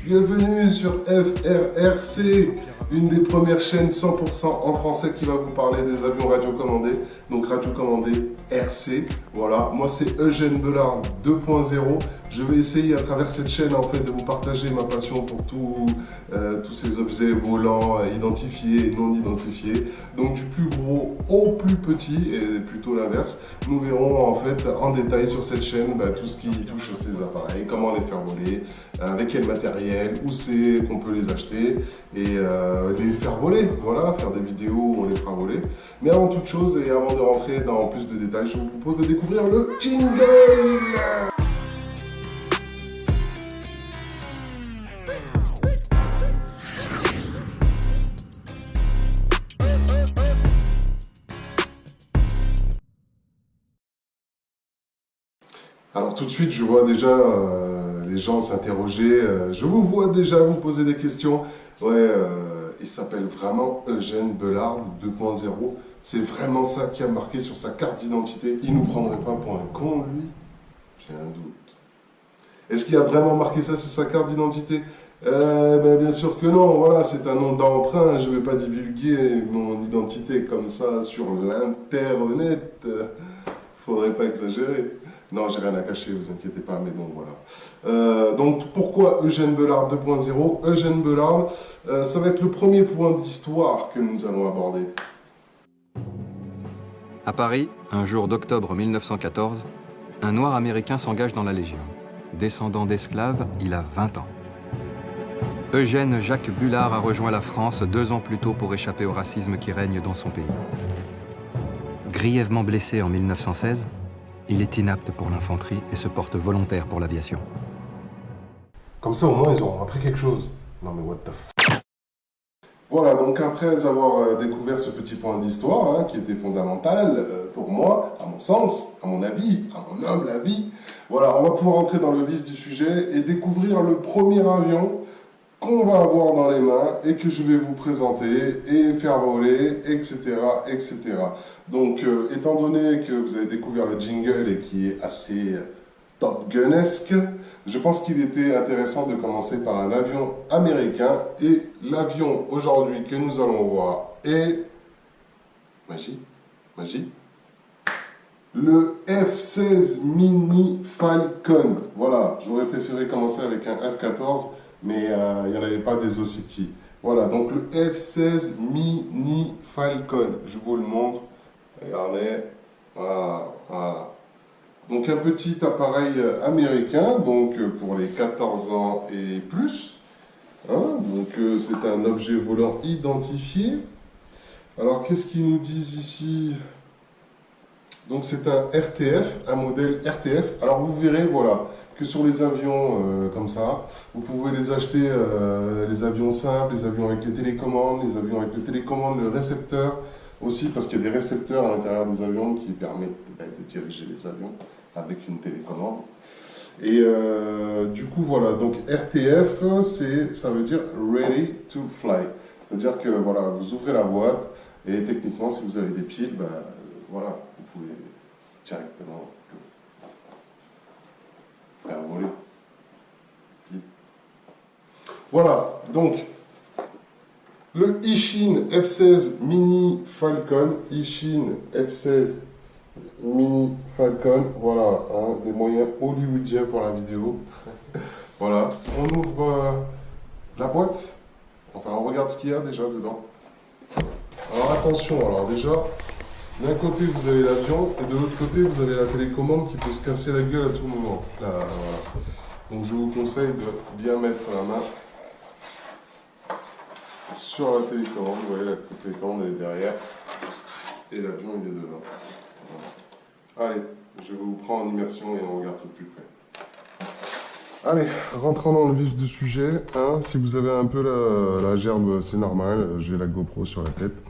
Bienvenue sur FRRC, une des premières chaînes 100% en français qui va vous parler des avions radiocommandés. Donc radiocommandés RC. Voilà, moi c'est Eugène Belard 2.0. Je vais essayer à travers cette chaîne en fait de vous partager ma passion pour tous ces objets volants identifiés et non identifiés. Donc du plus gros au plus petit et plutôt l'inverse. Nous verrons en fait en détail sur cette chaîne tout ce qui touche à ces appareils, comment les faire voler, avec quel matériel, où c'est qu'on peut les acheter et les faire voler, voilà, faire des vidéos où on les fera voler. Mais avant toute chose et avant de rentrer dans plus de détails, je vous propose de découvrir le jingle. Alors tout de suite, je vois déjà les gens s'interroger. Je vous vois déjà vous poser des questions. Ouais, il s'appelle vraiment Eugène Belard 2.0. C'est vraiment ça qui a marqué sur sa carte d'identité. Il nous prendrait pas pour un con, lui? J'ai un doute. Est-ce qu'il a vraiment marqué ça sur sa carte d'identité? Bien sûr que non. Voilà, c'est un nom d'emprunt. Je ne vais pas divulguer mon identité comme ça sur l'internet. Faudrait pas exagérer. Non, j'ai rien à cacher, vous inquiétez pas, mais bon, voilà. Donc, pourquoi Eugène Belard 2.0? Eugène Belard, ça va être le premier point d'histoire que nous allons aborder. À Paris, un jour d'octobre 1914, un Noir américain s'engage dans la Légion. Descendant d'esclaves, il a 20 ans. Eugène Jacques Bullard a rejoint la France 2 ans plus tôt pour échapper au racisme qui règne dans son pays. Grièvement blessé en 1916, il est inapte pour l'infanterie et se porte volontaire pour l'aviation. Comme ça, au moins, ils auront appris quelque chose. Non, mais what the f... Voilà, donc après avoir découvert ce petit point d'histoire, qui était fondamental pour moi, à mon sens, à mon avis, à mon humble avis, voilà, on va pouvoir entrer dans le vif du sujet et découvrir le premier avion qu'on va avoir dans les mains et que je vais vous présenter et faire voler, etc., etc. Donc, étant donné que vous avez découvert le jingle et qui est assez Top Gunesque, je pense qu'il était intéressant de commencer par un avion américain. Et l'avion aujourd'hui que nous allons voir est... Magie, magie. Le F-16 Mini Falcon. Voilà, j'aurais préféré commencer avec un F-14, mais il n'y en avait pas des aussi petits. Voilà, donc le F-16 Mini Falcon. Je vous le montre. Regardez. Voilà, voilà. Donc un petit appareil américain, donc pour les 14 ans et plus. Donc c'est un objet volant identifié. Alors qu'est-ce qu'ils nous disent ici? Donc c'est un RTF, un modèle RTF. Alors vous verrez, voilà, que sur les avions comme ça, vous pouvez les acheter, les avions simples, les avions avec les télécommandes, les avions avec le télécommande, le récepteur aussi, parce qu'il y a des récepteurs à l'intérieur des avions qui permettent de diriger les avions avec une télécommande. Et du coup, voilà, donc RTF, ça veut dire Ready to Fly. C'est-à-dire que, voilà, vous ouvrez la boîte, et techniquement, si vous avez des piles, voilà, vous pouvez directement faire voler. Voilà, donc, le Ishin F-16 Mini Falcon, Ishin F-16 Mini Falcon, voilà, des moyens hollywoodiens pour la vidéo. Voilà, on ouvre la boîte, enfin on regarde ce qu'il y a déjà dedans. Alors attention, alors déjà, d'un côté vous avez l'avion et de l'autre côté vous avez la télécommande qui peut se casser la gueule à tout moment. Là, voilà. Donc je vous conseille de bien mettre la main sur la télécommande. Vous voyez, la télécommande elle est derrière et l'avion il est devant. Voilà. Allez, je vous prends en immersion et on regarde ça de plus près. Allez, rentrons dans le vif du sujet. Si vous avez un peu la gerbe, c'est normal, j'ai la GoPro sur la tête.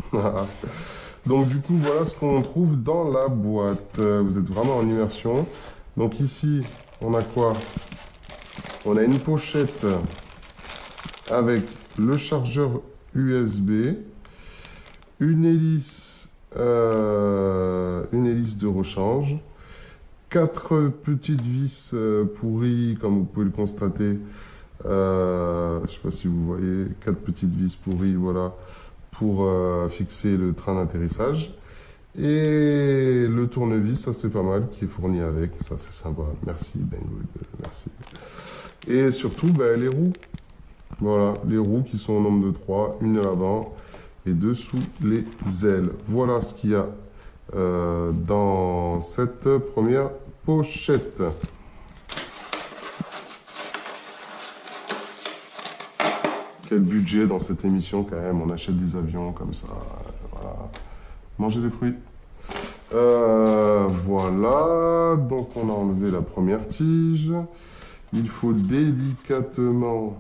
Donc du coup, voilà ce qu'on trouve dans la boîte. Vous êtes vraiment en immersion. Donc ici, on a quoi? On a une pochette avec le chargeur USB, une hélice de rechange, 4 petites vis pourries, comme vous pouvez le constater, Je sais pas si vous voyez, 4 petites vis pourries, voilà, pour fixer le train d'atterrissage. Et le tournevis, ça c'est pas mal, qui est fourni avec, ça c'est sympa. Merci Banggood, merci. Et surtout, ben, les roues. Voilà, les roues qui sont au nombre de 3, une à l'avant et 2 sous les ailes. Voilà ce qu'il y a dans cette première pochette. Quel budget dans cette émission quand même, on achète des avions comme ça, voilà. Manger des fruits. Voilà, donc on a enlevé la première tige. Il faut délicatement,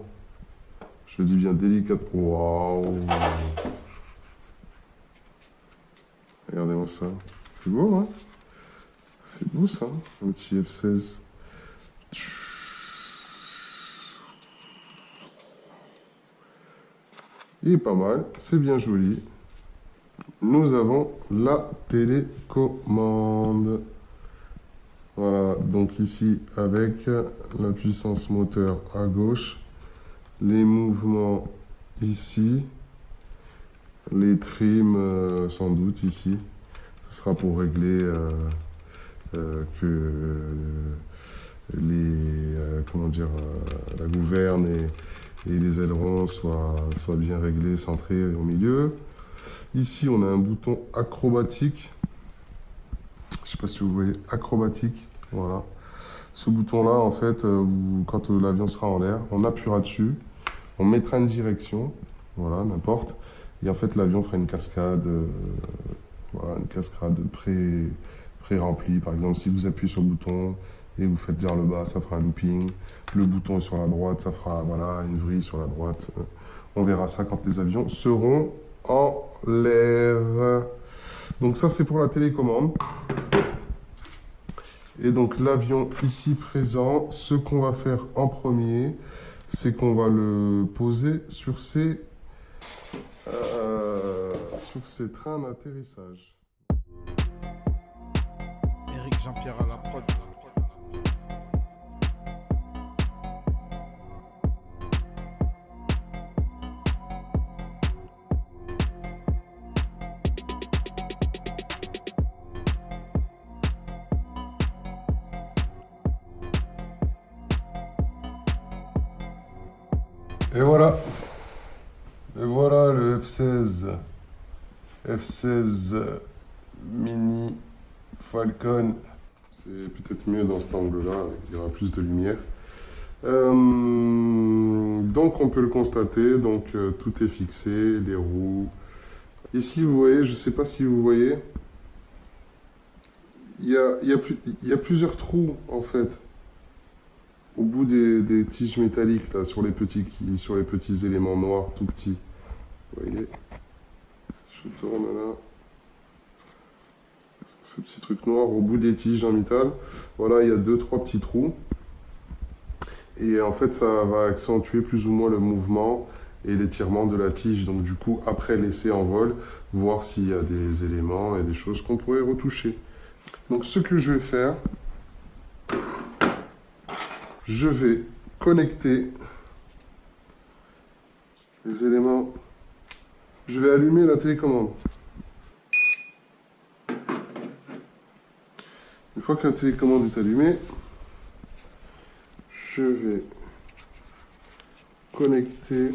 je dis bien délicatement, waouh. Regardez-moi ça, c'est beau hein. C'est beau ça, un petit F16. Il est pas mal, c'est bien joli. Nous avons la télécommande. Voilà, donc ici avec la puissance moteur à gauche, les mouvements ici, les trims sans doute ici. Ce sera pour régler que la gouverne et les ailerons soient bien réglés, centrés au milieu. Ici, on a un bouton acrobatique. Je ne sais pas si vous voyez, acrobatique. Voilà. Ce bouton-là, en fait, quand l'avion sera en l'air, on appuiera dessus, on mettra une direction, voilà, n'importe. Et en fait, l'avion fera une cascade, voilà, une cascade pré-remplie. Par exemple, si vous appuyez sur le bouton et vous faites vers le bas, ça fera un looping. Le bouton est sur la droite, ça fera voilà, une vrille sur la droite. On verra ça quand les avions seront en l'air. Donc ça, c'est pour la télécommande. Et donc l'avion ici présent, ce qu'on va faire en premier, c'est qu'on va le poser sur ces trains d'atterrissage. Éric Jean-Pierre à la prod. Et voilà. Et voilà le F-16. F-16 Mini Falcon. C'est peut-être mieux dans cet angle-là, il y aura plus de lumière. Donc on peut le constater, donc tout est fixé, les roues. Ici vous voyez, je ne sais pas si vous voyez, il y a plusieurs trous en fait. Au bout des tiges métalliques, là, sur les petits éléments noirs tout petits. Vous voyez? Je tourne là. Ce petit truc noir au bout des tiges en métal. Voilà, il y a 2-3 petits trous. Et en fait, ça va accentuer plus ou moins le mouvement et l'étirement de la tige. Donc du coup, après l'essai en vol, voir s'il y a des éléments et des choses qu'on pourrait retoucher. Donc ce que je vais faire, je vais connecter les éléments. Je vais allumer la télécommande. Une fois que la télécommande est allumée, je vais connecter.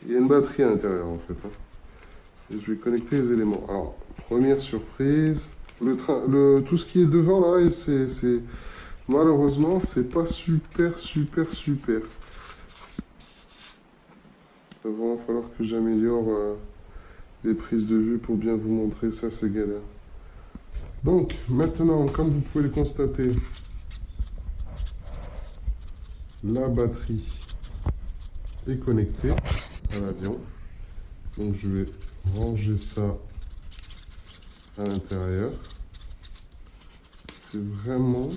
Il y a une batterie à l'intérieur en fait. Et je vais connecter les éléments. Alors, première surprise. Tout ce qui est devant là, malheureusement, c'est pas super. Il va falloir que j'améliore les prises de vue pour bien vous montrer ça, c'est galère. Donc, maintenant, comme vous pouvez le constater, la batterie est connectée à l'avion. Donc, je vais ranger ça à l'intérieur. C'est vraiment,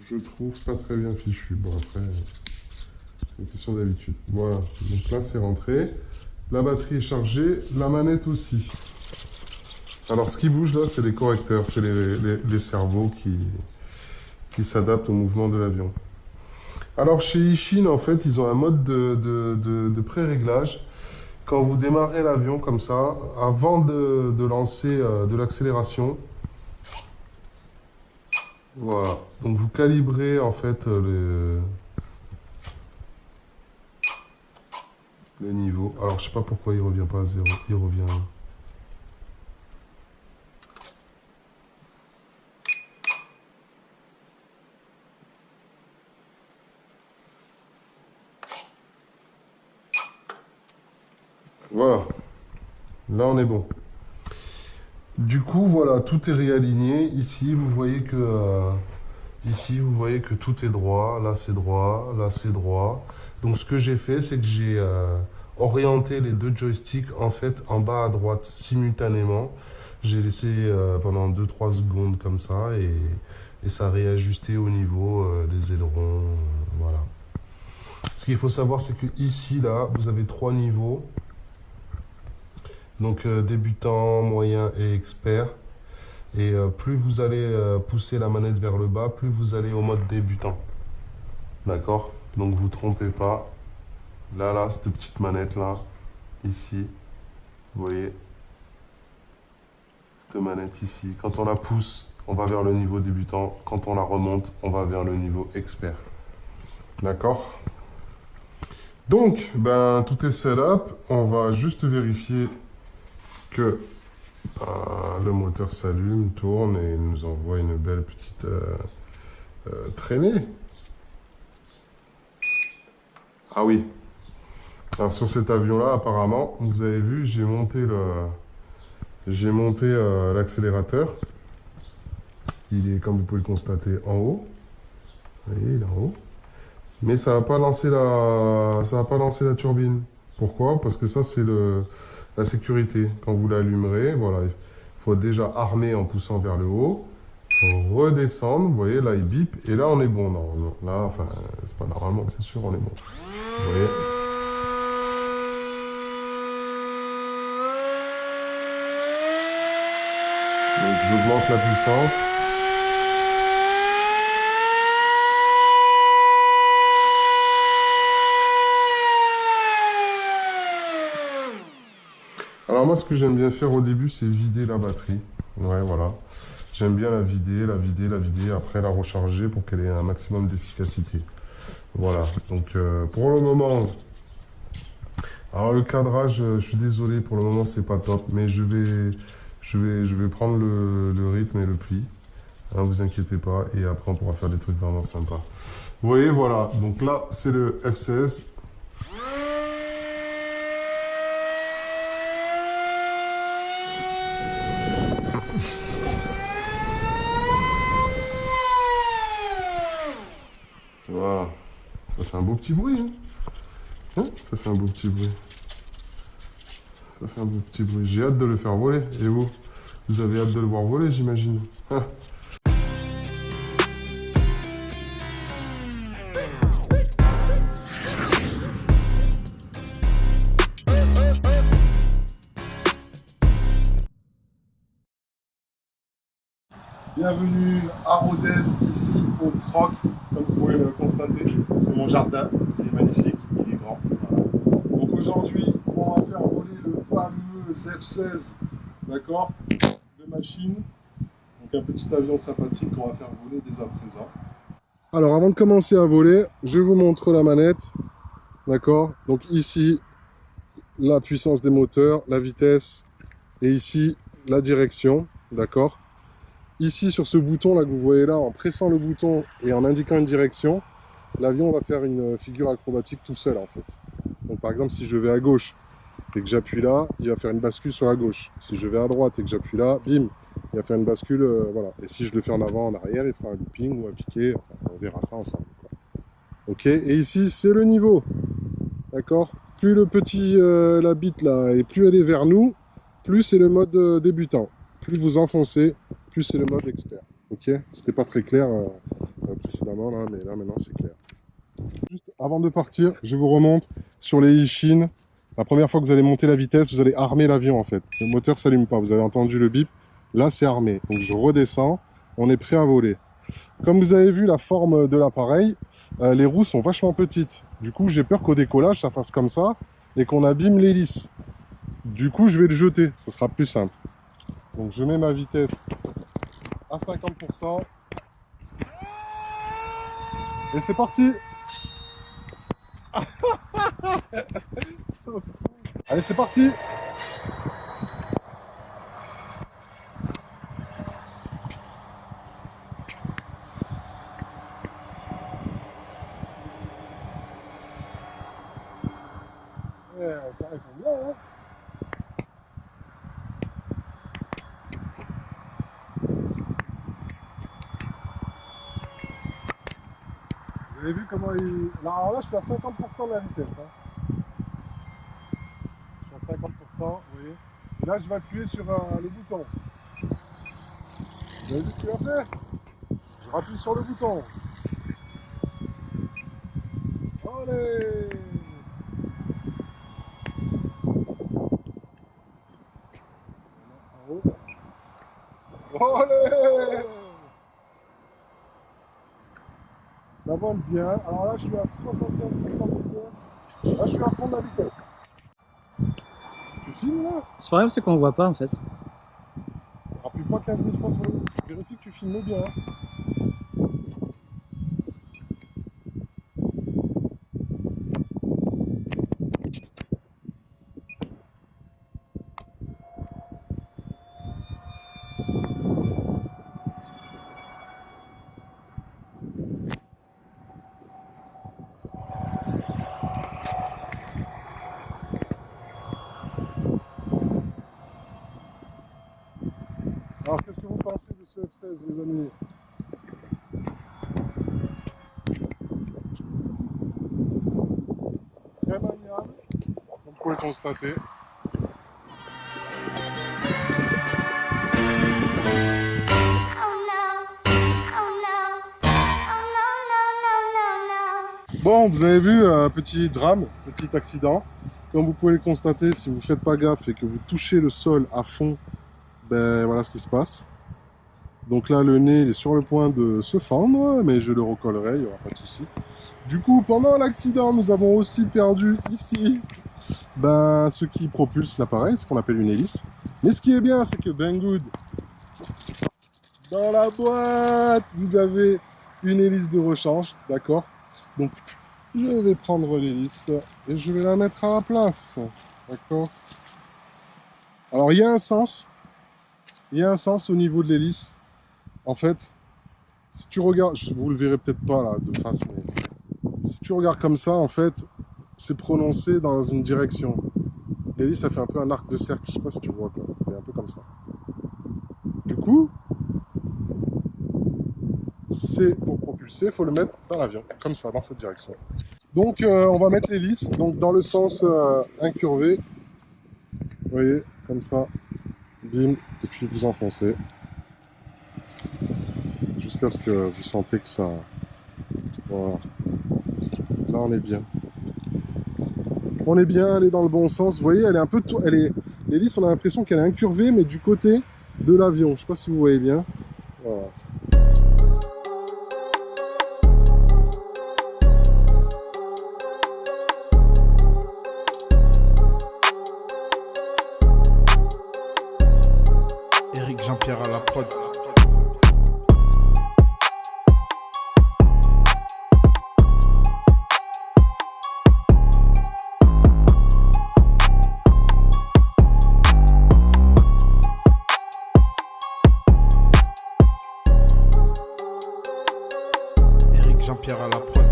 je trouve, pas très bien fichu. Bon, après, c'est une question d'habitude. Voilà, donc là, c'est rentré. La batterie est chargée, la manette aussi. Alors, ce qui bouge là, c'est les correcteurs, c'est les cerveaux qui s'adapte au mouvement de l'avion. Alors chez Ishin, en fait, ils ont un mode de pré-réglage. Quand vous démarrez l'avion comme ça, avant de lancer de l'accélération, voilà. Donc vous calibrez en fait le niveau. Alors je sais pas pourquoi il revient pas à 0, il revient. Voilà. Là on est bon. Du coup, voilà, tout est réaligné. Ici, vous voyez que tout est droit. Là, c'est droit. Là, c'est droit. Donc, ce que j'ai fait, c'est que j'ai orienté les deux joysticks en fait en bas à droite simultanément. J'ai laissé pendant 2-3 secondes comme ça et ça a réajusté au niveau des ailerons. Voilà. Ce qu'il faut savoir, c'est que ici, là, vous avez 3 niveaux. Donc débutant, moyen et expert. Et plus vous allez pousser la manette vers le bas, plus vous allez au mode débutant. D'accord? Donc vous ne trompez pas. Là, cette petite manette là, ici, vous voyez, cette manette ici, quand on la pousse, on va vers le niveau débutant. Quand on la remonte, on va vers le niveau expert. D'accord? Donc, ben, tout est set up. On va juste vérifier que le moteur s'allume, tourne et nous envoie une belle petite traînée. Ah oui. Alors sur cet avion-là, apparemment, vous avez vu, j'ai monté l'accélérateur. Il est, comme vous pouvez le constater, en haut. Vous voyez, il est en haut. Mais ça va pas lancer la turbine. Pourquoi? Parce que ça, c'est la sécurité. Quand vous l'allumerez, voilà, il faut déjà armer en poussant vers le haut, redescendre, vous voyez, là il bip, et là on est bon. Non, là, enfin, c'est pas normalement, c'est sûr, on est bon. Vous voyez? Donc j'augmente la puissance. Alors moi, ce que j'aime bien faire au début, c'est vider la batterie. Ouais, voilà. J'aime bien la vider, après la recharger pour qu'elle ait un maximum d'efficacité. Voilà. Donc pour le moment, alors le cadrage, je suis désolé, pour le moment c'est pas top, mais je vais prendre le rythme et le pli. Hein, vous inquiétez pas, et après on pourra faire des trucs vraiment sympas. Vous voyez, voilà. Donc là, c'est le F16. Voilà, ça fait un beau petit bruit. Hein, ça fait un beau petit bruit. Ça fait un beau petit bruit. J'ai hâte de le faire voler. Et vous? Vous avez hâte de le voir voler, j'imagine. Hein. Bienvenue à Rodez, ici au Troc. Comme vous pouvez le constater, c'est mon jardin. Il est magnifique, il est grand. Voilà. Donc aujourd'hui, on va faire voler le fameux F-16, d'accord, de machine. Donc un petit avion sympathique qu'on va faire voler dès à présent. Alors avant de commencer à voler, je vous montre la manette. D'accord. Donc ici, la puissance des moteurs, la vitesse, et ici, la direction. D'accord. Ici, sur ce bouton là que vous voyez là, en pressant le bouton et en indiquant une direction, l'avion va faire une figure acrobatique tout seul en fait. Donc par exemple, si je vais à gauche et que j'appuie là, il va faire une bascule sur la gauche. Si je vais à droite et que j'appuie là, bim, il va faire une bascule, voilà. Et si je le fais en avant, en arrière, il fera un looping ou un piqué, enfin, on verra ça ensemble, quoi. Ok, et ici, c'est le niveau. D'accord. Plus le petit, la bite là, et plus elle est vers nous, plus c'est le mode débutant. Plus vous enfoncez, plus c'est le mode expert. Ok, c'était pas très clair précédemment là, mais là maintenant c'est clair. Juste avant de partir, je vous remonte sur les Ishin. La première fois que vous allez monter la vitesse, vous allez armer l'avion en fait. Le moteur s'allume pas, vous avez entendu le bip. Là c'est armé. Donc je redescends, on est prêt à voler. Comme vous avez vu la forme de l'appareil, les roues sont vachement petites. Du coup, j'ai peur qu'au décollage, ça fasse comme ça et qu'on abîme l'hélice. Du coup, je vais le jeter, ce sera plus simple. Donc, je mets ma vitesse à 50%. Et c'est parti! Allez, c'est parti! Ça répond bien, hein. Vous avez vu comment il... Alors là, je suis à 50% de la vitesse. Hein. Je suis à 50%, vous voyez. Et là, je vais appuyer sur le bouton. Vous avez vu ce qu'il a fait? Je rappuie sur le bouton. Allez! Allez! Ça vole bien. Alors là, je suis à 75% de vitesse. Là, je suis à fond de la vitesse. Tu filmes là? C'est pas grave, c'est qu'on voit pas en fait. Rappuie pas 15 000 fois sur le... Vérifie que tu filmes bien. Alors, qu'est-ce que vous pensez de ce F16, les amis? Très maniable, comme vous pouvez le constater. Bon, vous avez vu, petit drame, petit accident. Comme vous pouvez le constater, si vous ne faites pas gaffe et que vous touchez le sol à fond, ben voilà ce qui se passe. Donc là, le nez il est sur le point de se fendre, mais je le recollerai, il n'y aura pas de souci. Du coup, pendant l'accident, nous avons aussi perdu ici ce qui propulse l'appareil, ce qu'on appelle une hélice. Mais ce qui est bien, c'est que Banggood, dans la boîte, vous avez une hélice de rechange, d'accord? Donc, je vais prendre l'hélice et je vais la mettre à la place, d'accord? Alors, il y a un sens au niveau de l'hélice. En fait, si tu regardes, vous le verrez peut-être pas là de face, mais si tu regardes comme ça, en fait, c'est prononcé dans une direction. L'hélice, ça fait un peu un arc de cercle, je sais pas si tu vois, quoi. C'est un peu comme ça. Du coup, c'est pour propulser, il faut le mettre dans l'avion, comme ça, dans cette direction. Donc, on va mettre l'hélice donc dans le sens incurvé. Vous voyez, comme ça, bim, et puis vous enfoncez. Jusqu'à ce que vous sentez que ça... Voilà. Là, on est bien. On est bien, elle est dans le bon sens. Vous voyez, elle est un peu... L'hélice, on a l'impression qu'elle est incurvée, mais du côté de l'avion. Je ne sais pas si vous voyez bien. Voilà. Eric Jean-Pierre à la prod. Eric Jean-Pierre à la prod.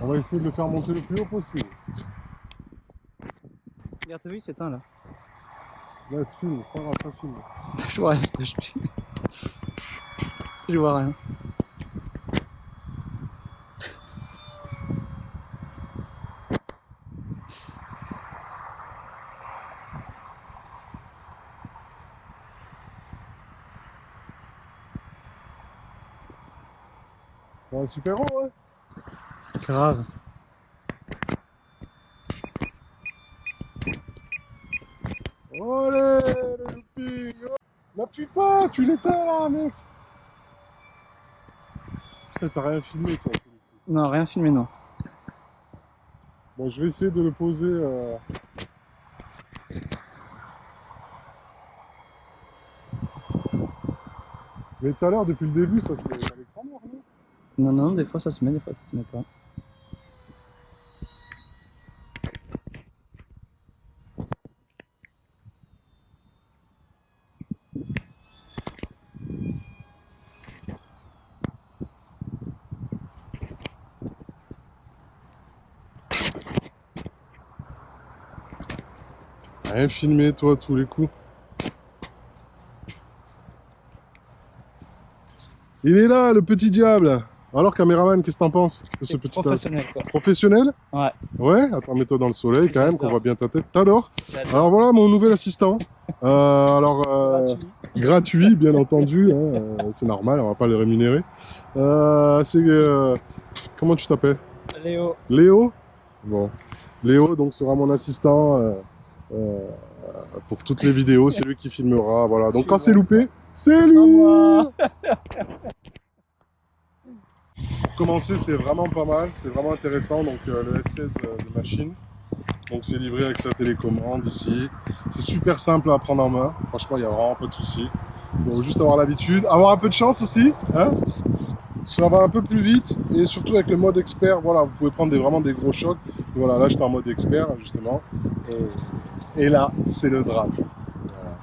On va essayer de le faire monter le plus haut possible. Regarde, t'as vu, c'est éteint là. Là, c'est film, c'est pas grave, ça filme. Je vois rien ce que je dis. Je vois rien. C'est un super-héros, ouais. Grave. Olé, le looping. N'appuie pas, tu l'éteins là, mec. Putain, t'as rien filmé, toi. Non, rien filmé, non. Bon, je vais essayer de le poser. Mais tout à l'heure, depuis le début, ça se met à l'écran noir, non? Non, non, des fois ça se met, des fois ça se met pas. Rien filmé, toi, tous les coups. Il est là, le petit diable. Alors, caméraman, qu'est-ce que t'en penses de ce C'est petit professionnel, quoi. Professionnel? Ouais. Ouais, attends, mets-toi dans le soleil quand même, qu'on voit bien ta tête. T'adores? J'adore. Alors voilà, mon nouvel assistant. Gratuit, bien entendu. Hein, c'est normal, on va pas le rémunérer. Comment tu t'appelles? Léo. Léo? Bon. Léo, donc, sera mon assistant pour toutes les vidéos. C'est lui qui filmera. Voilà. Donc, quand c'est loupé, c'est lui! Pour commencer, c'est vraiment pas mal, c'est vraiment intéressant. Donc le F16 de machine, donc c'est livré avec sa télécommande ici. C'est super simple à prendre en main. Franchement, il n'y a vraiment pas de souci. Il faut juste avoir l'habitude, avoir un peu de chance aussi, hein. Ça va un peu plus vite et surtout avec le mode expert, voilà, vous pouvez prendre vraiment des gros chocs. Et voilà, là j'étais en mode expert justement. Et là, c'est le drame. Voilà.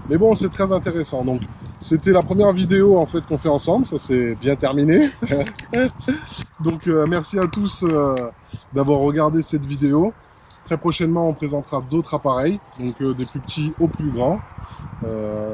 Mais bon, c'est très intéressant. Donc, c'était la première vidéo en fait qu'on fait ensemble, ça s'est bien terminé. Donc merci à tous d'avoir regardé cette vidéo. Très prochainement on présentera d'autres appareils, donc des plus petits aux plus grands.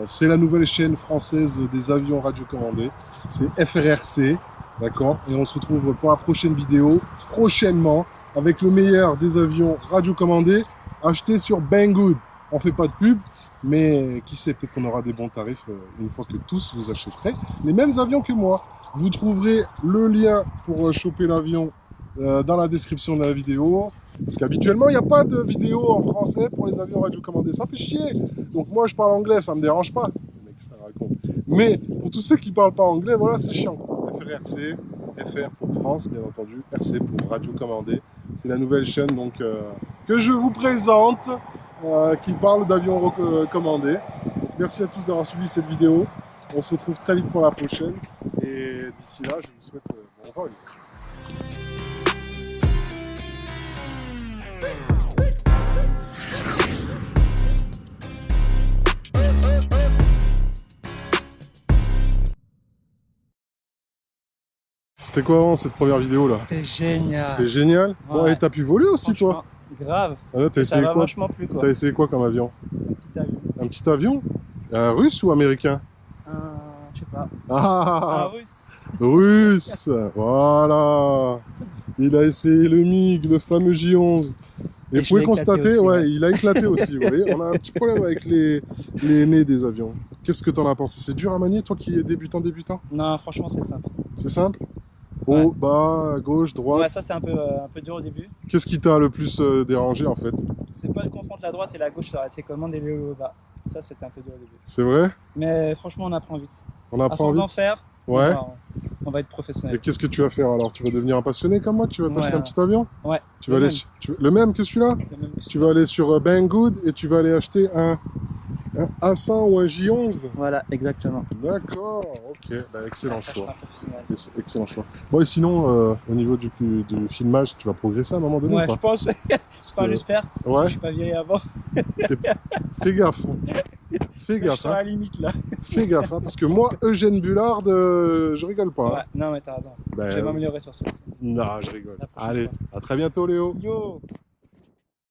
C'est la nouvelle chaîne française des avions radiocommandés, c'est FRRC, d'accord. Et on se retrouve pour la prochaine vidéo, prochainement, avec le meilleur des avions radiocommandés achetés sur Banggood. On fait pas de pub, mais qui sait, peut-être qu'on aura des bons tarifs une fois que tous vous achèterez les mêmes avions que moi. Vous trouverez le lien pour choper l'avion dans la description de la vidéo. Parce qu'habituellement, il n'y a pas de vidéo en français pour les avions radiocommandés. Ça fait chier. Donc moi, je parle anglais, ça me dérange pas. Le mec, ça raconte. Mais pour tous ceux qui parlent pas anglais, voilà, c'est chiant. FRRC, FR pour France, bien entendu. RC pour radiocommandé. C'est la nouvelle chaîne donc, que je vous présente. Qui parle d'avions recommandés. Merci à tous d'avoir suivi cette vidéo. On se retrouve très vite pour la prochaine. Et d'ici là, je vous souhaite bon vol. C'était quoi avant cette première vidéo là? C'était génial. C'était génial. Ouais. Bon, et t'as pu voler aussi toi? Grave. Ah, t'as Ça essayé va quoi? vachement plus, quoi. T'as essayé quoi comme avion? Un petit avion. Un petit avion? Russe ou américain? Je sais pas. Un Ah, russe. russe. Voilà. Il a essayé le MiG, le fameux J11. Et vous je pouvez l'ai éclaté constater, aussi, ouais, ouais. il a éclaté aussi. Vous voyez, on a un petit problème avec les nez des avions. Qu'est-ce que t'en as pensé? C'est dur à manier, toi qui es débutant? Non, franchement, c'est simple. C'est simple? Ouais. Haut, bas, gauche, droite. Ouais, ça, c'est un peu dur au début. Qu'est-ce qui t'a le plus dérangé en fait? C'est pas de confondre la droite et la gauche sur la télécommande et le haut bas. Ça, c'était un peu dur au début. C'est vrai? Mais franchement, on apprend vite. On À apprend force vite? d'en faire, Ouais. on va être Et professionnel. qu'est-ce que tu vas faire alors? Tu vas devenir un passionné comme moi? Tu vas t'acheter Ouais, un petit avion? Ouais. Tu vas aller le même que celui-là? Le même que Tu vas aller sur Banggood et tu vas aller acheter un A100 ou un J11? Voilà, exactement. D'accord, ok, bah, excellent Un choix. professionnel. Excellent choix. Bon, et sinon, au niveau du filmage, tu vas progresser à un moment donné Ouais, ou je pas? pense. Enfin, que- j'espère. Parce que Ouais, je suis pas vieilli avant. fais gaffe. Fais Je gaffe, suis à hein. la limite là. Fais gaffe, hein, parce que moi, Eugène Bullard, je rigole pas. Ouais, Hein. non, mais t'as raison. Ben, Je vais m'améliorer sur ça aussi. non, je rigole. La prochaine Allez, fois. à très bientôt, Léo. Yo!